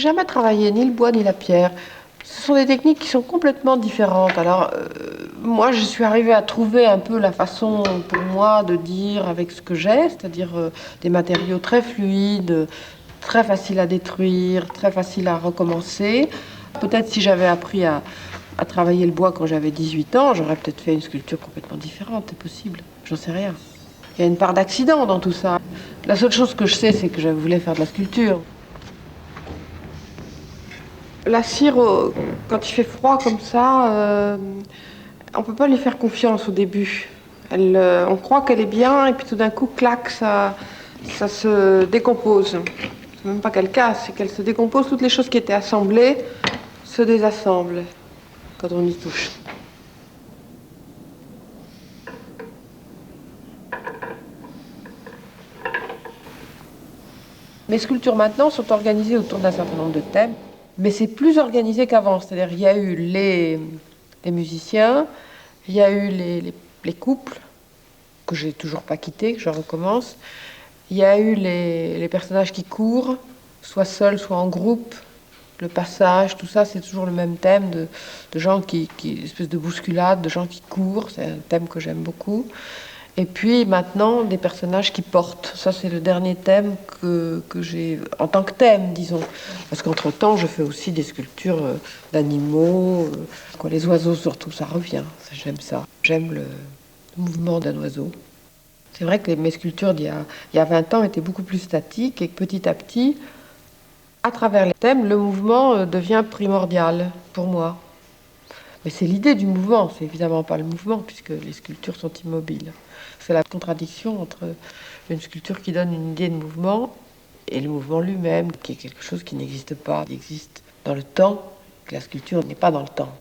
jamais travaillé ni le bois ni la pierre. Ce sont des techniques qui sont complètement différentes. Alors, moi, je suis arrivée à trouver un peu la façon pour moi de dire avec ce que j'ai, c'est-à-dire des matériaux très fluides, très faciles à détruire, très faciles à recommencer. Peut-être si j'avais appris à travailler le bois quand j'avais 18 ans, j'aurais peut-être fait une sculpture complètement différente, c'est possible, j'en sais rien. Il y a une part d'accident dans tout ça. La seule chose que je sais, c'est que je voulais faire de la sculpture. La cire, quand il fait froid comme ça, on ne peut pas lui faire confiance au début. On croit qu'elle est bien et puis tout d'un coup, clac, ça se décompose. C'est même pas qu'elle casse, c'est qu'elle se décompose. Toutes les choses qui étaient assemblées se désassemblent quand on y touche. Mes sculptures maintenant sont organisées autour d'un certain nombre de thèmes, mais c'est plus organisé qu'avant. C'est-à-dire il y a eu les musiciens, il y a eu les couples, que j'ai toujours pas quittés, que je recommence. Il y a eu les personnages qui courent, soit seuls, soit en groupe. Le passage, tout ça, c'est toujours le même thème de gens une espèce de bousculade, de gens qui courent. C'est un thème que j'aime beaucoup. Et puis maintenant, des personnages qui portent. Ça, c'est le dernier thème que j'ai en tant que thème, disons. Parce qu'entre-temps, je fais aussi des sculptures d'animaux. Les oiseaux, surtout, ça revient. J'aime ça. J'aime le mouvement d'un oiseau. C'est vrai que mes sculptures il y a 20 ans étaient beaucoup plus statiques et que petit à petit, à travers les thèmes, le mouvement devient primordial pour moi. Mais c'est l'idée du mouvement, c'est évidemment pas le mouvement, puisque les sculptures sont immobiles. C'est la contradiction entre une sculpture qui donne une idée de mouvement et le mouvement lui-même, qui est quelque chose qui n'existe pas, qui existe dans le temps, que la sculpture n'est pas dans le temps.